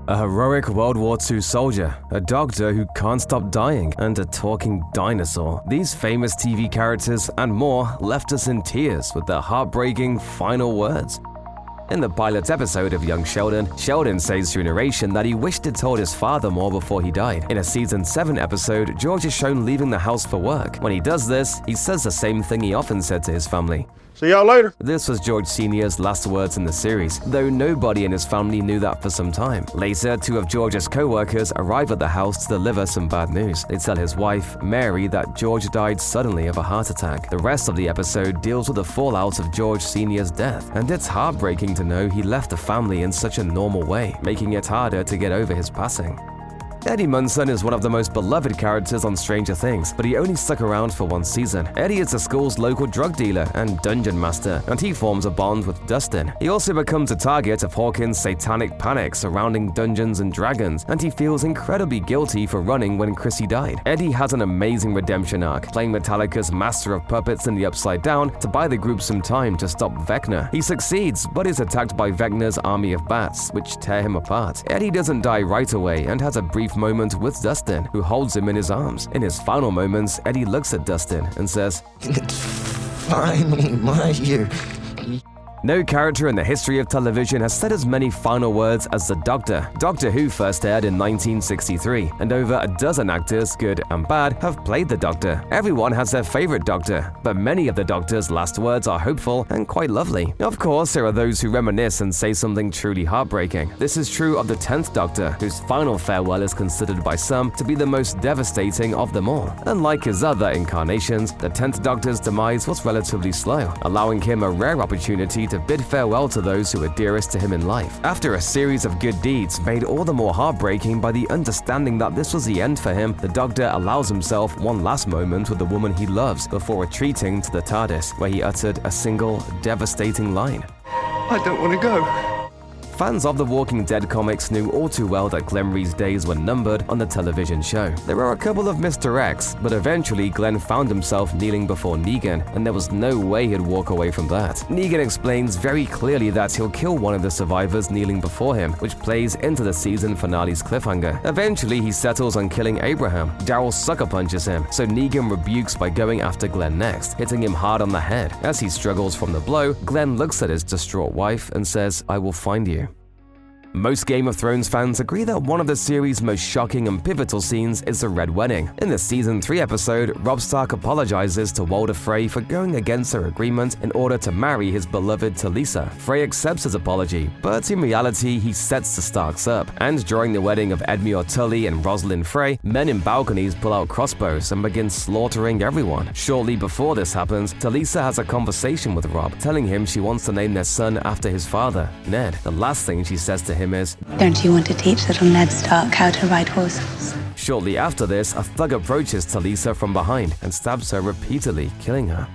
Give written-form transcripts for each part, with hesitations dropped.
A heroic World War II soldier, a doctor who can't stop dying, and a talking dinosaur. These famous TV characters and more left us in tears with their heartbreaking final words. In the pilot episode of Young Sheldon, Sheldon says through narration that he wished he'd told his father more before he died. In a Season 7 episode, George is shown leaving the house for work. When he does this, he says the same thing he often said to his family. See y'all later. This was George Sr.'s last words in the series, though nobody in his family knew that for some time. Later, two of George's co-workers arrive at the house to deliver some bad news. They tell his wife, Mary, that George died suddenly of a heart attack. The rest of the episode deals with the fallout of George Sr.'s death, and it's heartbreaking to know he left the family in such a normal way, making it harder to get over his passing. Eddie Munson is one of the most beloved characters on Stranger Things, but he only stuck around for one season. Eddie is the school's local drug dealer and dungeon master, and he forms a bond with Dustin. He also becomes a target of Hawkins' satanic panic surrounding Dungeons and Dragons, and he feels incredibly guilty for running when Chrissy died. Eddie has an amazing redemption arc, playing Metallica's Master of Puppets in the Upside Down to buy the group some time to stop Vecna. He succeeds, but is attacked by Vecna's army of bats, which tear him apart. Eddie doesn't die right away and has a brief moment with Dustin, who holds him in his arms. In his final moments, Eddie looks at Dustin and says, "It's finally my year." No character in the history of television has said as many final words as the Doctor. Doctor Who first aired in 1963, and over a dozen actors, good and bad, have played the Doctor. Everyone has their favorite Doctor, but many of the Doctor's last words are hopeful and quite lovely. Of course, there are those who reminisce and say something truly heartbreaking. This is true of the 10th Doctor, whose final farewell is considered by some to be the most devastating of them all. Unlike his other incarnations, the 10th Doctor's demise was relatively slow, allowing him a rare opportunity to bid farewell to those who were dearest to him in life. After a series of good deeds made all the more heartbreaking by the understanding that this was the end for him, the Doctor allows himself one last moment with the woman he loves before retreating to the TARDIS, where he uttered a single, devastating line. I don't want to go. Fans of the Walking Dead comics knew all too well that Glenn Rhee's days were numbered on the television show. There were a couple of misdirects, but eventually Glenn found himself kneeling before Negan, and there was no way he'd walk away from that. Negan explains very clearly that he'll kill one of the survivors kneeling before him, which plays into the season finale's cliffhanger. Eventually, he settles on killing Abraham. Daryl sucker punches him, so Negan rebukes by going after Glenn next, hitting him hard on the head. As he struggles from the blow, Glenn looks at his distraught wife and says, "I will find you." Most Game of Thrones fans agree that one of the series' most shocking and pivotal scenes is the Red Wedding. In the Season 3 episode, Robb Stark apologizes to Walder Frey for going against their agreement in order to marry his beloved Talisa. Frey accepts his apology, but in reality, he sets the Starks up. And during the wedding of Edmure Tully and Rosalind Frey, men in balconies pull out crossbows and begin slaughtering everyone. Shortly before this happens, Talisa has a conversation with Robb, telling him she wants to name their son after his father, Ned. The last thing she says to him is, "Don't you want to teach little Ned Stark how to ride horses?" Shortly after this, a thug approaches Talisa from behind and stabs her repeatedly, killing her.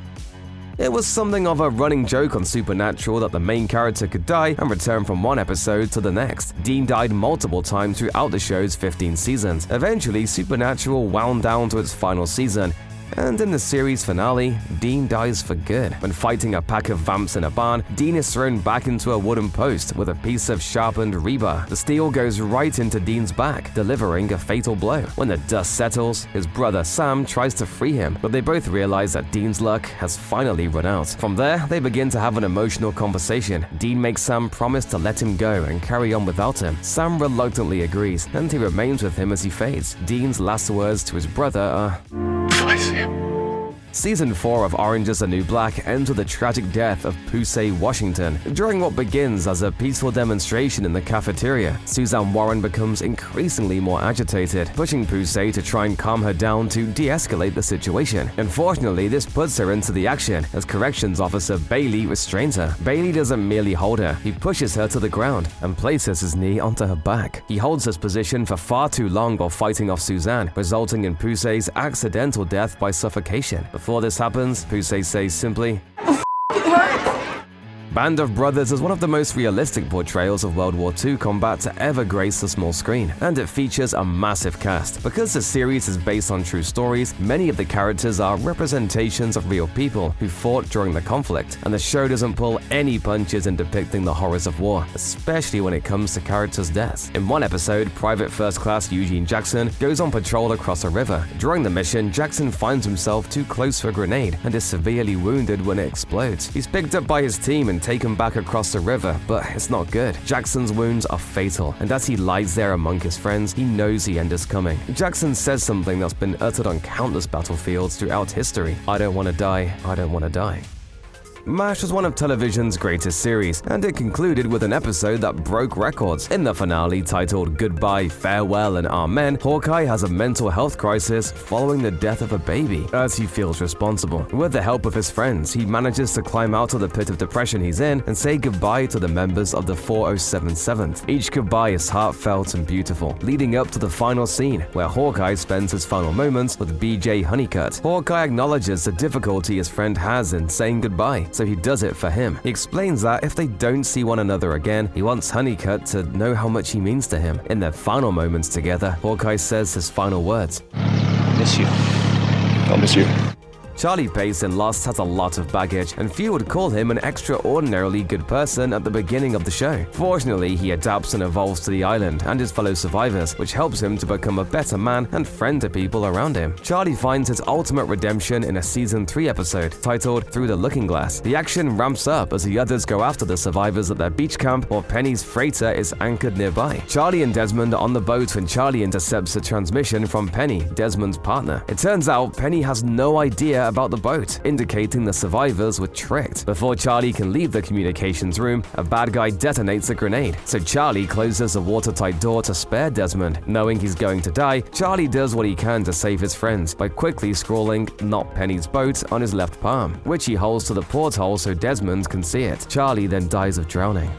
It was something of a running joke on Supernatural that the main character could die and return from one episode to the next. Dean died multiple times throughout the show's 15 seasons. Eventually, Supernatural wound down to its final season, and in the series finale, Dean dies for good. When fighting a pack of vamps in a barn, Dean is thrown back into a wooden post with a piece of sharpened rebar. The steel goes right into Dean's back, delivering a fatal blow. When the dust settles, his brother Sam tries to free him, but they both realize that Dean's luck has finally run out. From there, they begin to have an emotional conversation. Dean makes Sam promise to let him go and carry on without him. Sam reluctantly agrees, and he remains with him as he fades. Dean's last words to his brother are, I see him. Season 4 of Orange is the New Black ends with the tragic death of Poussey, Washington. During what begins as a peaceful demonstration in the cafeteria, Suzanne Warren becomes increasingly more agitated, pushing Poussey to try and calm her down to de-escalate the situation. Unfortunately, this puts her into the action as Corrections Officer Bailey restrains her. Bailey doesn't merely hold her, he pushes her to the ground and places his knee onto her back. He holds this position for far too long while fighting off Suzanne, resulting in Poussey's accidental death by suffocation. Before this happens, Poussey says simply, Band of Brothers is one of the most realistic portrayals of World War II combat to ever grace the small screen, and it features a massive cast. Because the series is based on true stories, many of the characters are representations of real people who fought during the conflict, and the show doesn't pull any punches in depicting the horrors of war, especially when it comes to characters' deaths. In one episode, Private First Class Eugene Jackson goes on patrol across a river. During the mission, Jackson finds himself too close for a grenade and is severely wounded when it explodes. He's picked up by his team and taken back across the river, but it's not good. Jackson's wounds are fatal, and as he lies there among his friends, he knows the end is coming. Jackson says something that's been uttered on countless battlefields throughout history: "I don't want to die, I don't want to die." MASH was one of television's greatest series, and it concluded with an episode that broke records. In the finale, titled Goodbye, Farewell, and Amen, Hawkeye has a mental health crisis following the death of a baby, as he feels responsible. With the help of his friends, he manages to climb out of the pit of depression he's in and say goodbye to the members of the 4077th. Each goodbye is heartfelt and beautiful, leading up to the final scene, where Hawkeye spends his final moments with BJ Honeycutt. Hawkeye acknowledges the difficulty his friend has in saying goodbye, so he does it for him. He explains that if they don't see one another again, he wants Honeycutt to know how much he means to him. In their final moments together, Hawkeye says his final words: Miss you. I'll miss you. Charlie Pace in Lost has a lot of baggage, and few would call him an extraordinarily good person at the beginning of the show. Fortunately, he adapts and evolves to the island and his fellow survivors, which helps him to become a better man and friend to people around him. Charlie finds his ultimate redemption in a Season 3 episode titled Through the Looking Glass. The action ramps up as the others go after the survivors at their beach camp while Penny's freighter is anchored nearby. Charlie and Desmond are on the boat when Charlie intercepts a transmission from Penny, Desmond's partner. It turns out Penny has no idea about the boat, indicating the survivors were tricked. Before Charlie can leave the communications room, a bad guy detonates a grenade, so Charlie closes a watertight door to spare Desmond. Knowing he's going to die, Charlie does what he can to save his friends by quickly scrawling "Not Penny's boat" on his left palm, which he holds to the porthole so Desmond can see it. Charlie then dies of drowning.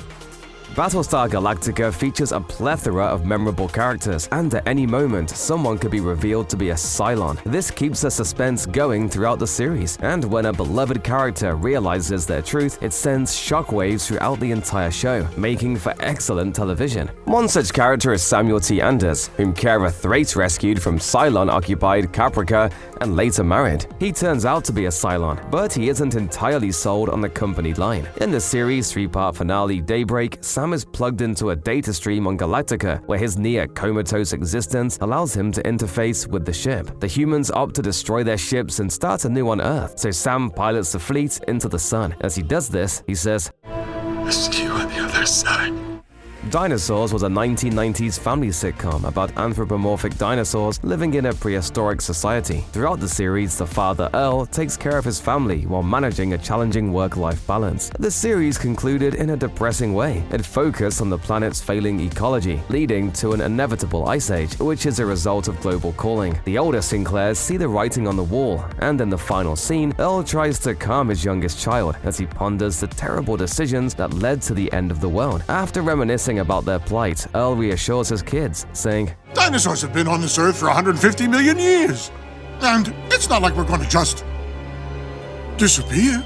Battlestar Galactica features a plethora of memorable characters, and at any moment, someone could be revealed to be a Cylon. This keeps the suspense going throughout the series, and when a beloved character realizes their truth, it sends shockwaves throughout the entire show, making for excellent television. One such character is Samuel T. Anders, whom Kara Thrace rescued from Cylon-occupied Caprica and later married. He turns out to be a Cylon, but he isn't entirely sold on the company line. In the series' 3-part finale, Daybreak, Sam is plugged into a data stream on Galactica, where his near-comatose existence allows him to interface with the ship. The humans opt to destroy their ships and start anew on Earth, so Sam pilots the fleet into the sun. As he does this, he says, I'll see you on the other side. Dinosaurs was a 1990s family sitcom about anthropomorphic dinosaurs living in a prehistoric society. Throughout the series, the father, Earl, takes care of his family while managing a challenging work-life balance. The series concluded in a depressing way. It focused on the planet's failing ecology, leading to an inevitable ice age, which is a result of global cooling. The older Sinclairs see the writing on the wall, and in the final scene, Earl tries to calm his youngest child as he ponders the terrible decisions that led to the end of the world. After reminiscing about their plight, Earl reassures his kids, saying, Dinosaurs have been on this earth for 150 million years. And it's not like we're going to just disappear.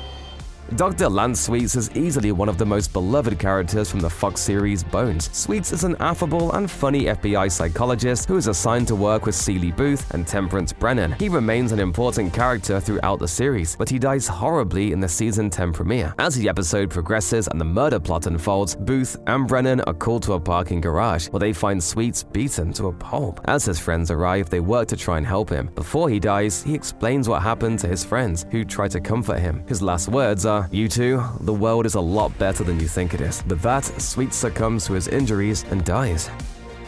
Dr. Lance Sweets is easily one of the most beloved characters from the Fox series Bones. Sweets is an affable and funny FBI psychologist who is assigned to work with Seeley Booth and Temperance Brennan. He remains an important character throughout the series, but he dies horribly in the season 10 premiere. As the episode progresses and the murder plot unfolds, Booth and Brennan are called to a parking garage where they find Sweets beaten to a pulp. As his friends arrive, they work to try and help him. Before he dies, he explains what happened to his friends, who try to comfort him. His last words are, "You two, the world is a lot better than you think it is." With that, Sweets succumbs to his injuries and dies.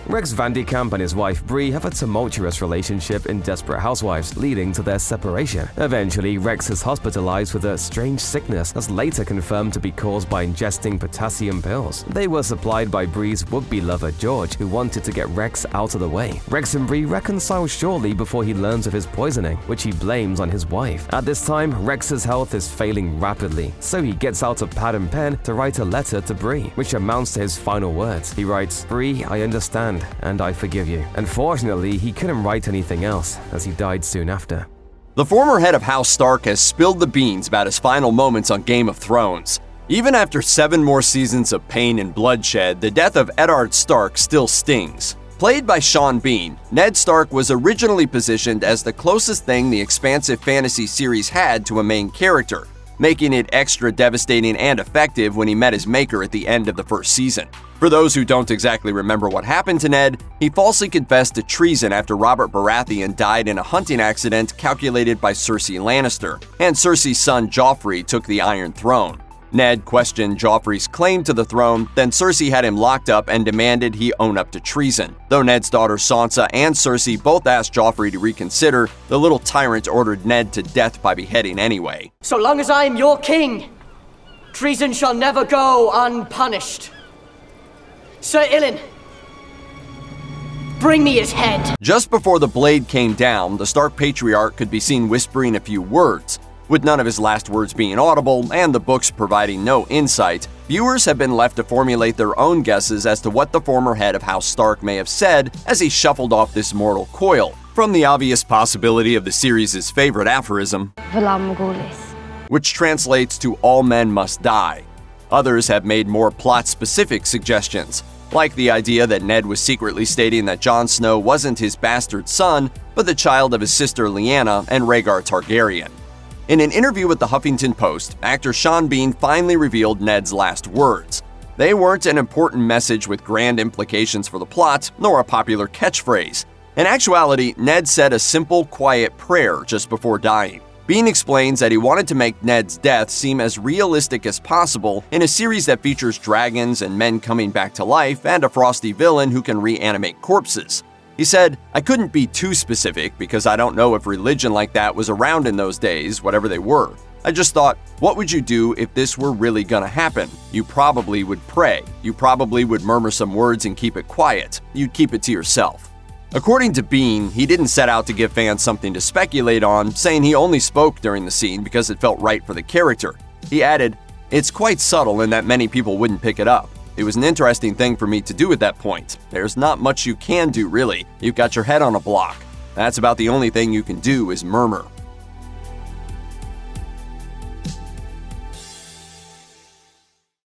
Rex Van de Kamp and his wife Rhee have a tumultuous relationship in Desperate Housewives, leading to their separation. Eventually, Rex is hospitalized with a strange sickness that's later confirmed to be caused by ingesting potassium pills. They were supplied by Bree's would-be lover George, who wanted to get Rex out of the way. Rex and Rhee reconcile shortly before he learns of his poisoning, which he blames on his wife. At this time, Rex's health is failing rapidly, so he gets out a pad and pen to write a letter to Bree, which amounts to his final words. He writes, "Bree, I understand, and I forgive you." Unfortunately, he couldn't write anything else, as he died soon after. The former head of House Stark has spilled the beans about his final moments on Game of Thrones. Even after 7 more seasons of pain and bloodshed, the death of Eddard Stark still stings. Played by Sean Bean, Ned Stark was originally positioned as the closest thing the expansive fantasy series had to a main character, making it extra devastating and effective when he met his maker at the end of the first season. For those who don't exactly remember what happened to Ned, he falsely confessed to treason after Robert Baratheon died in a hunting accident calculated by Cersei Lannister, and Cersei's son Joffrey took the Iron Throne. Ned questioned Joffrey's claim to the throne, then Cersei had him locked up and demanded he own up to treason. Though Ned's daughter Sansa and Cersei both asked Joffrey to reconsider, the little tyrant ordered Ned to death by beheading anyway. So long as I am your king, treason shall never go unpunished. Sir Ilyn, bring me his head. Just before the blade came down, the Stark Patriarch could be seen whispering a few words. With none of his last words being audible and the books providing no insight, viewers have been left to formulate their own guesses as to what the former head of House Stark may have said as he shuffled off this mortal coil, from the obvious possibility of the series' favorite aphorism, which translates to "all men must die." Others have made more plot-specific suggestions, like the idea that Ned was secretly stating that Jon Snow wasn't his bastard son, but the child of his sister Lyanna and Rhaegar Targaryen. In an interview with the Huffington Post, actor Sean Bean finally revealed Ned's last words. They weren't an important message with grand implications for the plot, nor a popular catchphrase. In actuality, Ned said a simple, quiet prayer just before dying. Bean explains that he wanted to make Ned's death seem as realistic as possible in a series that features dragons and men coming back to life and a frosty villain who can reanimate corpses. He said, "I couldn't be too specific because I don't know if religion like that was around in those days, whatever they were. I just thought, what would you do if this were really gonna happen? You probably would pray. You probably would murmur some words and keep it quiet. You'd keep it to yourself." According to Bean, he didn't set out to give fans something to speculate on, saying he only spoke during the scene because it felt right for the character. He added, "It's quite subtle in that many people wouldn't pick it up. It was an interesting thing for me to do at that point. There's not much you can do, really. You've got your head on a block. That's about the only thing you can do is murmur."